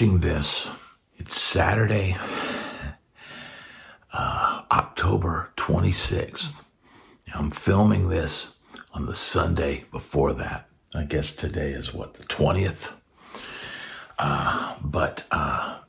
watching this, it's Saturday, October 26th. I'm filming this on the Sunday before that. I guess today is what, the 20th?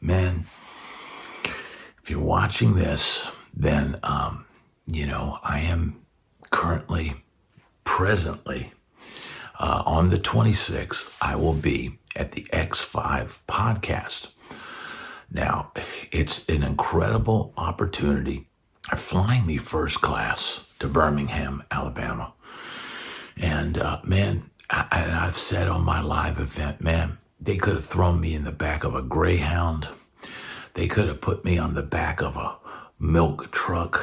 Man, if you're watching this, then, I am presently, on the 26th, I will be at the X5 podcast. Now, it's an incredible opportunity. They're flying me first class to Birmingham, Alabama. And I've said on my live event, man, they could have thrown me in the back of a Greyhound. They could have put me on the back of a milk truck.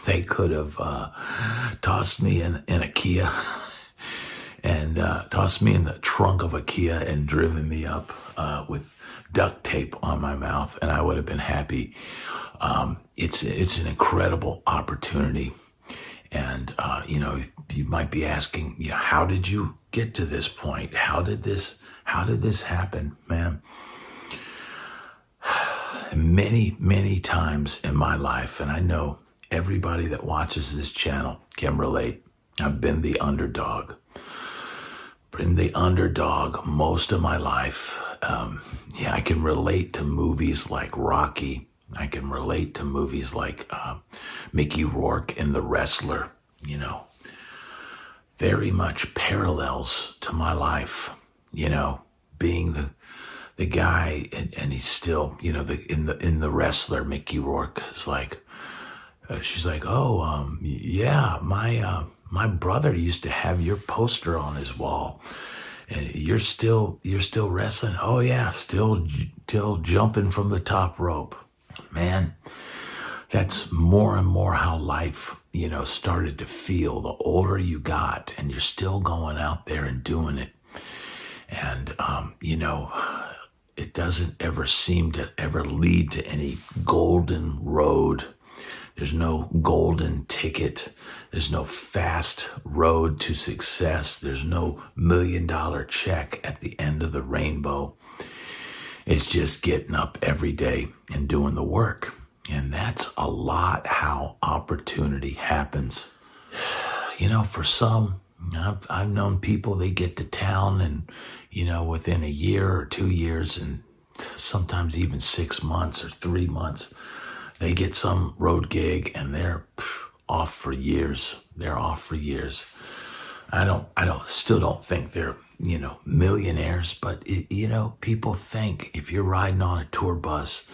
They could have tossed me in a Kia and tossed me in the trunk of a Kia and driven me up with duct tape on my mouth, and I would have been happy. It's an incredible opportunity. And, you might be asking, how did you get to this point? How did this happen, man? Many, many times in my life, and I know everybody that watches this channel can relate, I've been the underdog. Been the underdog most of my life. I can relate to movies like Rocky. I can relate to movies like Mickey Rourke and The Wrestler, very much parallels to my life, being the guy, and he's still, in the Wrestler, Mickey Rourke is like, she's like, my brother used to have your poster on his wall, and you're still wrestling. Oh yeah, still jumping from the top rope. Man, that's more and more how life, started to feel the older you got, and you're still going out there and doing it. And, it doesn't ever seem to ever lead to any golden road. There's no golden ticket. There's no fast road to success. There's no $1 million check at the end of the rainbow. It's just getting up every day and doing the work. And that's a lot how opportunity happens. For some, I've known people, they get to town and, within a year or 2 years, and sometimes even 6 months or 3 months, they get some road gig and they're off for years. They're off for years. Still don't think they're, millionaires, but people think if you're riding on a tour bus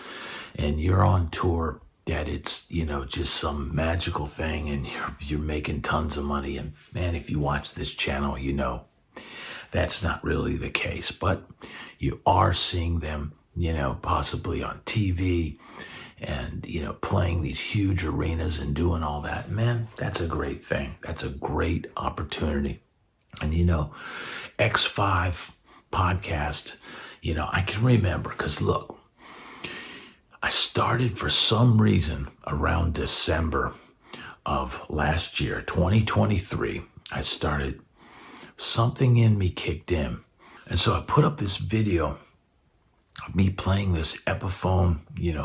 and you're on tour that it's, just some magical thing and you're making tons of money. And man, if you watch this channel, that's not really the case, but you are seeing them, possibly on TV and, playing these huge arenas and doing all that. Man, that's a great thing. That's a great opportunity. And, X5 podcast, I can remember, because look, I started for some reason around December of last year, 2023, I started, something in me kicked in. And so I put up this video of me playing this Epiphone,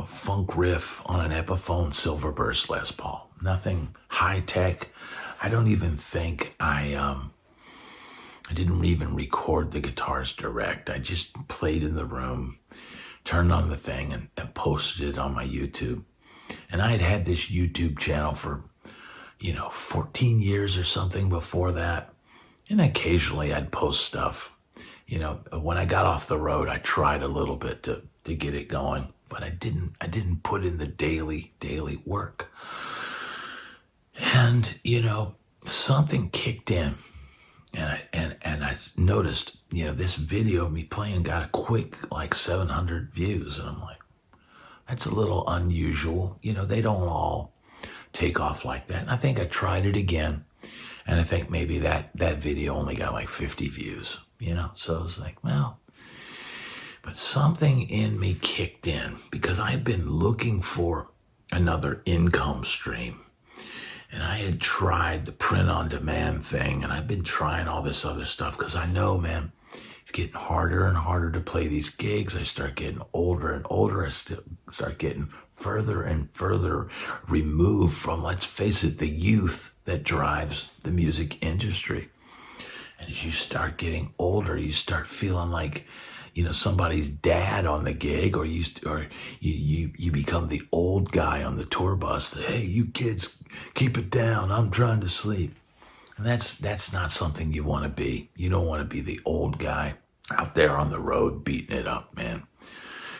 funk riff on an Epiphone Silverburst Les Paul. Nothing high tech. I don't even think I didn't even record the guitars direct. I just played in the room, turned on the thing and posted it on my YouTube. And I had this YouTube channel for, 14 years or something before that. And occasionally I'd post stuff. When I got off the road, I tried a little bit to get it going, but I didn't put in the daily work. And, something kicked in. And I noticed, this video of me playing got a quick 700 views. And I'm like, that's a little unusual. They don't all take off like that. And I think I tried it again. And I think maybe that video only got 50 views, So I was like, well, but something in me kicked in because I had been looking for another income stream. And I had tried the print on demand thing, and I've been trying all this other stuff because I know, man, getting harder and harder to play these gigs. I start getting older and older. I still start getting further and further removed from, let's face it, the youth that drives the music industry. And as you start getting older, you start feeling like, somebody's dad on the gig, or you become the old guy on the tour bus. Hey, you kids, keep it down. I'm trying to sleep. And that's not something you want to be. You don't want to be the old guy out there on the road beating it up, man.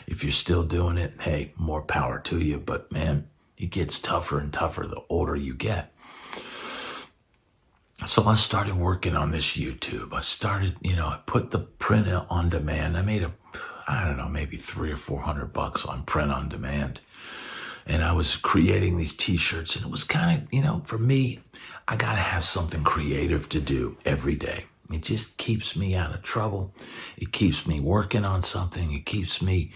If you're still doing it, hey, more power to you. But man, it gets tougher and tougher the older you get. So I started working on this YouTube. I put the print on demand. I made maybe $300 or $400 on print on demand. And I was creating these t-shirts, and it was kind of, for me, I got to have something creative to do every day. It just keeps me out of trouble. It keeps me working on something. It keeps me,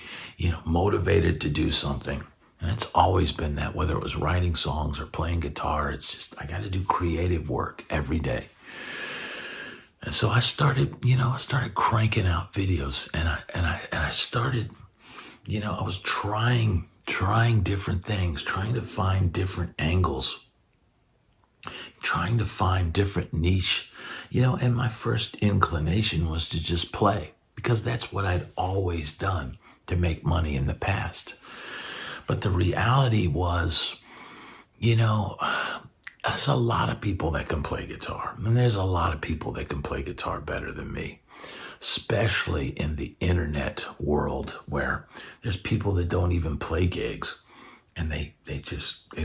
motivated to do something. And it's always been that, whether it was writing songs or playing guitar, it's just, I got to do creative work every day. And so I started cranking out videos, and I started, I was trying different things, trying to find different angles, trying to find different niche, and my first inclination was to just play, because that's what I'd always done to make money in the past. But the reality was, there's a lot of people that can play guitar. And there's a lot of people that can play guitar better than me, especially in the internet world, where there's people that don't even play gigs, and they've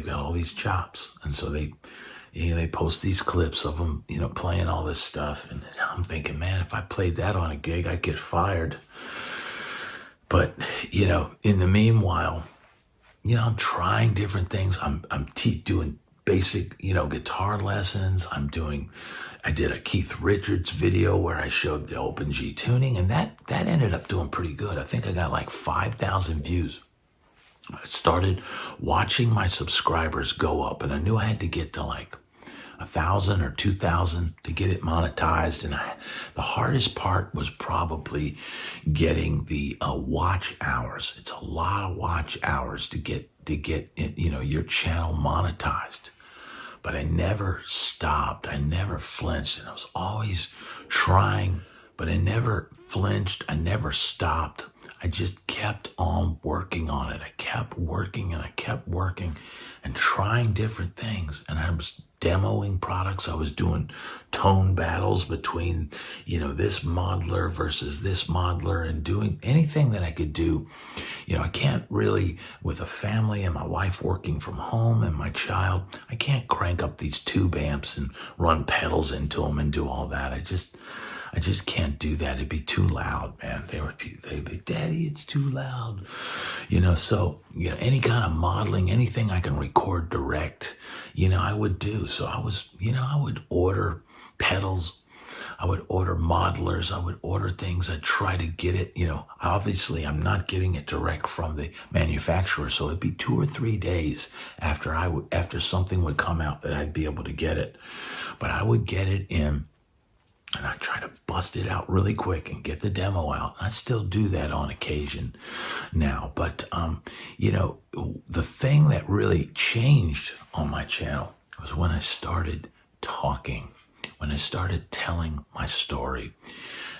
got all these chops. And so they post these clips of them, playing all this stuff. And I'm thinking, man, if I played that on a gig, I'd get fired. But, in the meanwhile, I'm trying different things. I'm doing basic, guitar lessons. I did a Keith Richards video where I showed the open G tuning, and that ended up doing pretty good. I think I got like 5,000 views. I started watching my subscribers go up, and I knew I had to get to like 1,000 or 2,000 to get it monetized. And the hardest part was probably getting the watch hours. It's a lot of watch hours to get your channel monetized. But I never stopped. I never flinched, and I was always trying. But I never flinched. I never stopped. I just kept on working on it. I kept working, and I kept working and trying different things. And I was demoing products. I was doing tone battles between, this modeler versus this modeler, and doing anything that I could do. I can't really, with a family and my wife working from home and my child, I can't crank up these tube amps and run pedals into them and do all that. I just can't do that. It'd be too loud, man. They'd be, Daddy, it's too loud. So, any kind of modeling, anything I can record direct, I would do. So I would order pedals. I would order modelers. I would order things. I'd try to get it, obviously I'm not getting it direct from the manufacturer. So it'd be 2 or 3 days after something would come out that I'd be able to get it. But I would get it in, and I try to bust it out really quick and get the demo out. I still do that on occasion now. But, the thing that really changed on my channel was when I started talking, when I started telling my story,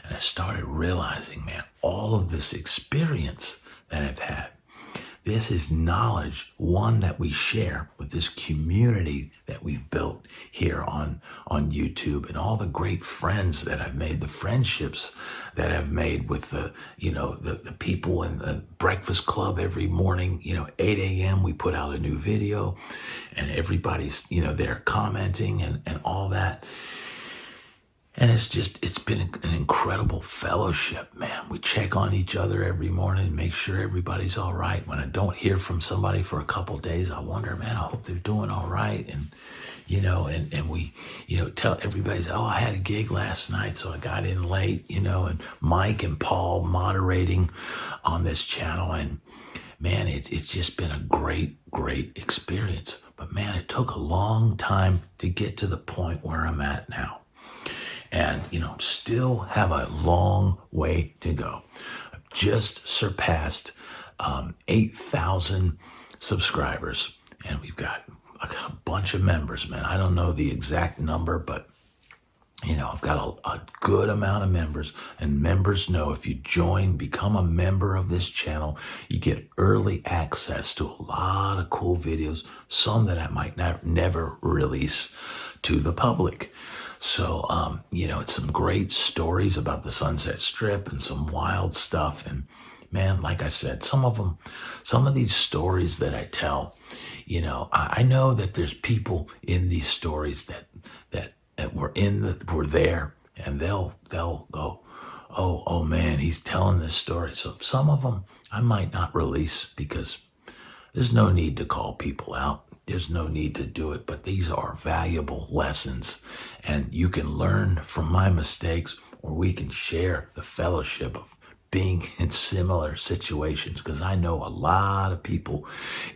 and I started realizing, man, all of this experience that I've had, this is knowledge, one that we share with this community that we've built here on YouTube, and all the great friends that I've made, the friendships that I've made with the people in the breakfast club every morning, 8 a.m. we put out a new video, and everybody's, there commenting and all that. And it's been an incredible fellowship, man. We check on each other every morning and make sure everybody's all right. When I don't hear from somebody for a couple of days, I wonder, man, I hope they're doing all right. And, and we, tell everybody, oh, I had a gig last night, so I got in late, and Mike and Paul moderating on this channel. And man, it's just been a great, great experience. But man, it took a long time to get to the point where I'm at now. And, still have a long way to go. I've just surpassed 8,000 subscribers, and I got a bunch of members, man. I don't know the exact number, but I've got a good amount of members, and members know if you become a member of this channel, you get early access to a lot of cool videos, some that I might never release to the public. So, it's some great stories about the Sunset Strip and some wild stuff. And man, like I said, some of these stories that I tell, I know that there's people in these stories that were there, and they'll go, oh man, he's telling this story. So some of them I might not release because there's no need to call people out. There's no need to do it, but these are valuable lessons, and you can learn from my mistakes, or we can share the fellowship of being in similar situations, because I know a lot of people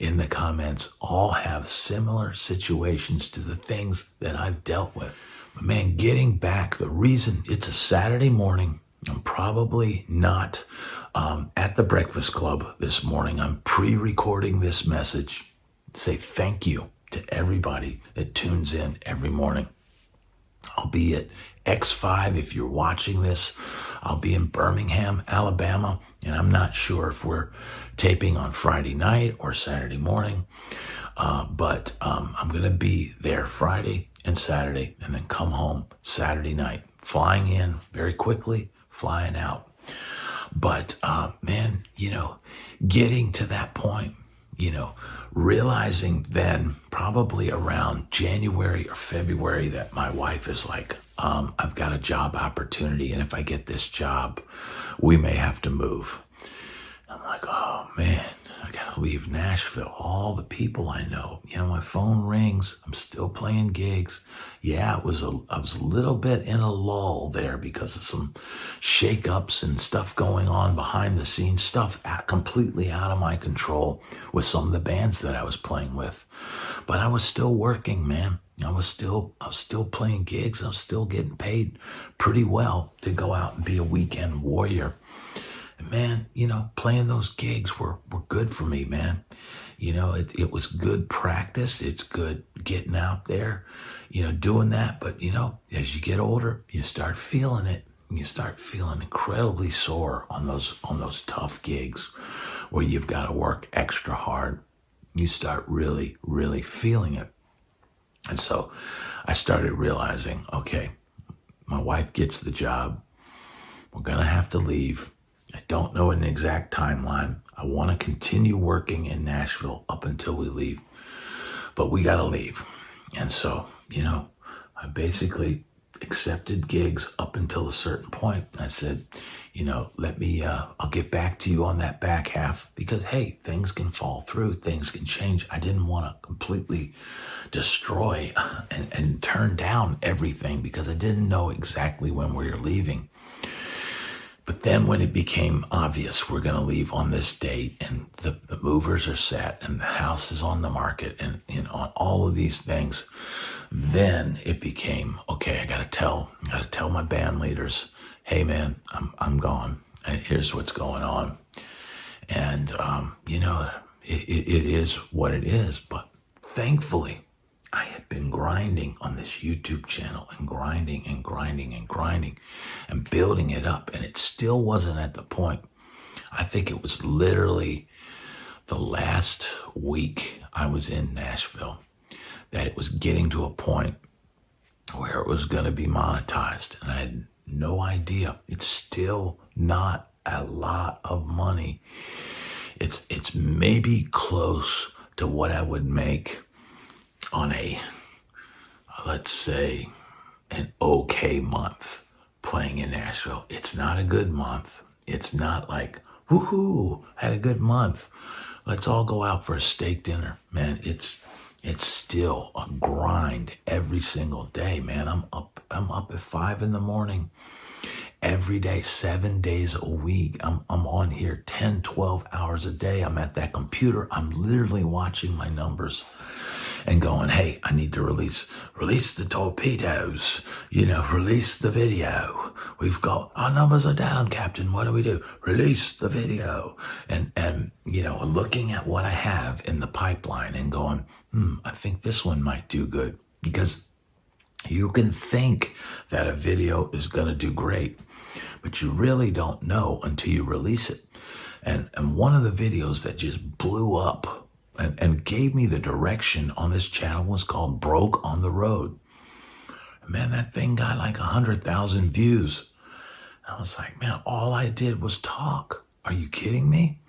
in the comments all have similar situations to the things that I've dealt with. But man, getting back, the reason it's a Saturday morning, I'm probably not at the Breakfast Club this morning. I'm pre-recording this message. Say thank you to everybody that tunes in every morning. I'll be at X5 if you're watching this. I'll be in Birmingham, Alabama, and I'm not sure if we're taping on Friday night or Saturday morning, but I'm going to be there Friday and Saturday, and then come home Saturday night, flying in very quickly, flying out. But man, getting to that point, realizing then probably around January or February that my wife is like, I've got a job opportunity, and if I get this job, we may have to move. I'm like, oh man, I gotta leave Nashville. All the people I know, my phone rings. I'm still playing gigs. Yeah, I was a little bit in a lull there because of some shakeups and stuff going on behind the scenes, stuff completely out of my control with some of the bands that I was playing with. But I was still working, man. I was still playing gigs. I was still getting paid pretty well to go out and be a weekend warrior. And man, playing those gigs were good for me, man. It was good practice. It's good getting out there, doing that. But, as you get older, you start feeling it. And you start feeling incredibly sore on those tough gigs where you've got to work extra hard. You start really, really feeling it. And so I started realizing, okay, my wife gets the job. We're going to have to leave. I don't know an exact timeline. I want to continue working in Nashville up until we leave, but we got to leave. And so, I basically accepted gigs up until a certain point. I said, I'll get back to you on that back half, because hey, things can fall through, things can change. I didn't want to completely destroy and turn down everything because I didn't know exactly when we were leaving. But then when it became obvious we're going to leave on this date, and the movers are set, and the house is on the market, and on all of these things, then it became, okay, I got to tell my band leaders, hey man, I'm gone. And here's what's going on. And it is what it is. But thankfully, I had been grinding on this YouTube channel and grinding and building it up. And it still wasn't at the point. I think it was literally the last week I was in Nashville that it was getting to a point where it was going to be monetized. And I had no idea. It's still not a lot of money. It's maybe close to what I would make on a, let's say, an okay month playing in Nashville. It's not a good month. It's not like, woohoo, had a good month. Let's all go out for a steak dinner. Man, it's still a grind every single day, man. I'm up at 5 a.m. every day, 7 days a week. I'm on here 10, 12 hours a day. I'm at that computer. I'm literally watching my numbers. and going, hey, I need to release the torpedoes, release the video. We've got, our numbers are down, Captain. What do we do? Release the video. And looking at what I have in the pipeline and going, I think this one might do good. Because you can think that a video is going to do great, but you really don't know until you release it. And one of the videos that just blew up and gave me the direction on this channel was called Broke on the Road. Man, that thing got like 100,000 views. I was like, man, all I did was talk. Are you kidding me?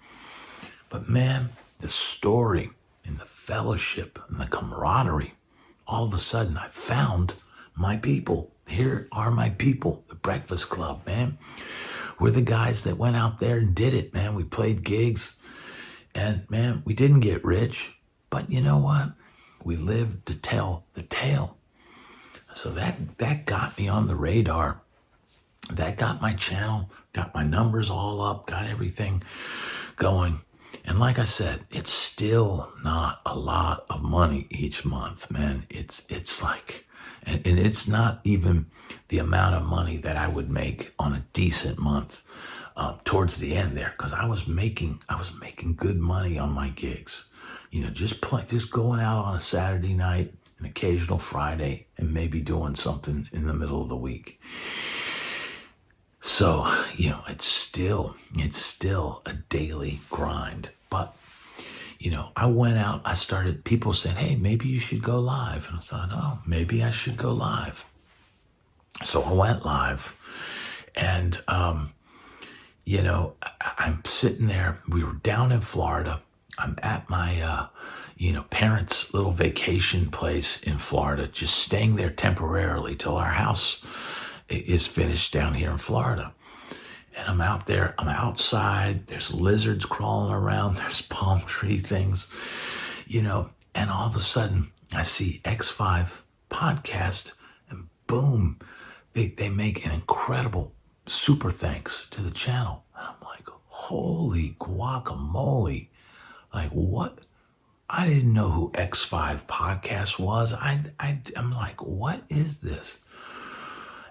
But man, the story and the fellowship and the camaraderie, all of a sudden I found my people. Here are my people, the Breakfast Club, man. We're the guys that went out there and did it, man. We played gigs and man, we didn't get rich, but you know what? We lived to tell the tale. So that got me on the radar. That got my channel, got my numbers all up, got everything going. And like I said, it's still not a lot of money each month, man. It's like, and it's not even the amount of money that I would make on a decent month towards the end there, because I was making good money on my gigs. Just going out on a Saturday night, an occasional Friday, and maybe doing something in the middle of the week. So, it's still a daily grind. But, I went out, people said, hey, maybe you should go live. And I thought, oh, maybe I should go live. So I went live and, I'm sitting there. We were down in Florida. I'm at my, parents' little vacation place in Florida, just staying there temporarily till our house is finished down here in Florida. And I'm out there, I'm outside, there's lizards crawling around, there's palm tree things, and all of a sudden I see X5 podcast and boom, they make an incredible super thanks to the channel. And I'm like, holy guacamole. Like what? I didn't know who X5 podcast was. I'm like, what is this?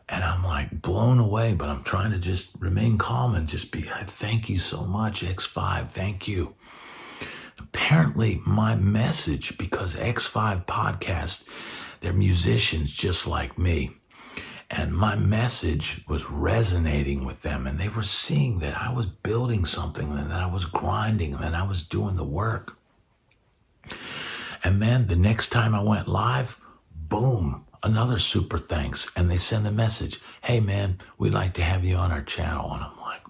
And I'm like blown away, but I'm trying to just remain calm and just be, thank you so much, X5, thank you. Apparently my message, because X5 podcast, they're musicians just like me. And my message was resonating with them. And they were seeing that I was building something and that I was grinding and that I was doing the work. And man, the next time I went live, boom, another super thanks. And they send a message, hey man, we'd like to have you on our channel. And I'm like,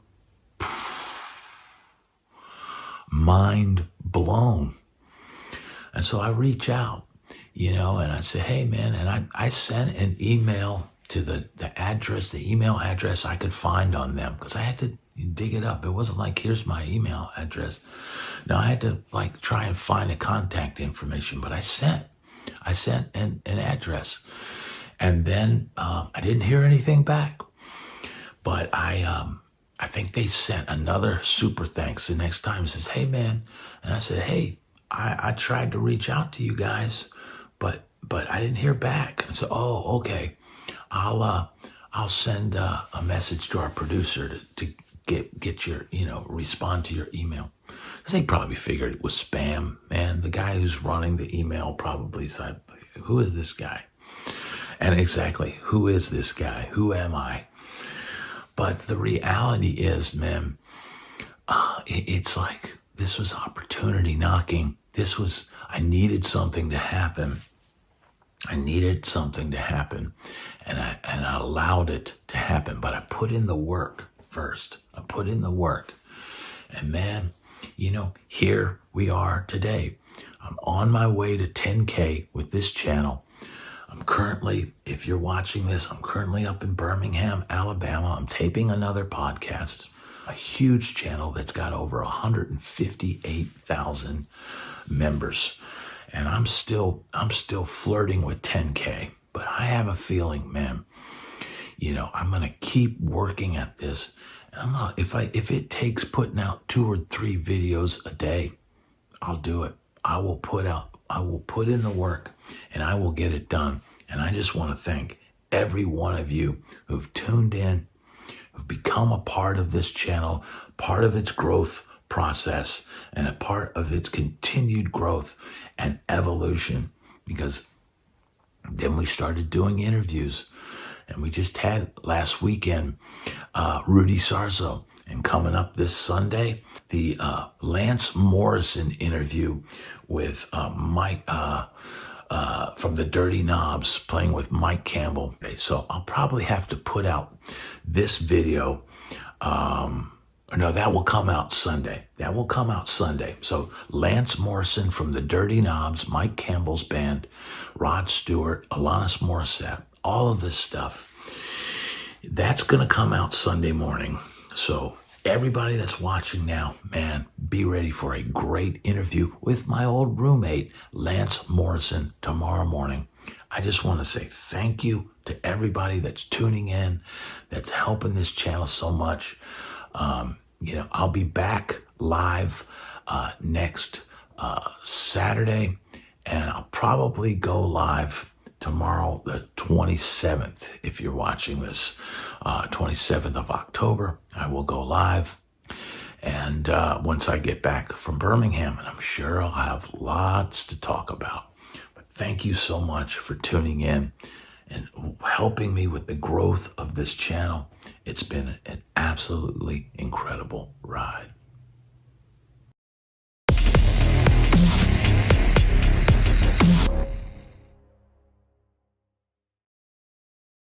mind blown. And so I reach out, and I say, hey man, and I sent an email to the email address I could find on them, because I had to dig it up. It wasn't like, here's my email address. No, I had to try and find the contact information, but I sent an address. And then I didn't hear anything back. But I think they sent another super thanks the next time. It says, hey man. And I said, hey, I tried to reach out to you guys, but I didn't hear back. And so, oh, okay. I'll send a message to our producer to get your, respond to your email. Because they probably figured it was spam, man. The guy who's running the email probably said, who is this guy? And exactly, who is this guy? Who am I? But the reality is, man, it's like this was opportunity knocking. I needed something to happen. And I allowed it to happen. But I put in the work first. And man, here we are today. I'm on my way to 10K with this channel. I'm currently, if you're watching this, I'm currently up in Birmingham, Alabama. I'm taping another podcast, a huge channel that's got over 158,000 members. And I'm still flirting with 10K, but I have a feeling, man, I'm going to keep working at this. And if it takes putting out 2 or 3 videos a day, I'll do it. I will put in the work. and I will get it done. And I just want to thank every one of you who've tuned in, who've become a part of this channel, part of its growth process, and a part of its continued growth and evolution. Because then we started doing interviews, and we just had last weekend Rudy Sarzo, and coming up this Sunday, the Lance Morrison interview with Mike from the Dirty Knobs, playing with Mike Campbell. So I'll probably have to put out this video. No, that will come out Sunday. That will come out Sunday. So Lance Morrison from the Dirty Knobs, Mike Campbell's band, Rod Stewart, Alanis Morissette, all of this stuff. That's going to come out Sunday morning. So everybody that's watching now, man, be ready for a great interview with my old roommate, Lance Morrison, tomorrow morning. I just want to say thank you to everybody that's tuning in, that's helping this channel so much. I'll be back live next Saturday, and I'll probably go live tomorrow, the 27th. If you're watching this, 27th of October, I will go live. And once I get back from Birmingham, and I'm sure I'll have lots to talk about. But thank you so much for tuning in and helping me with the growth of this channel. It's been an absolutely incredible ride.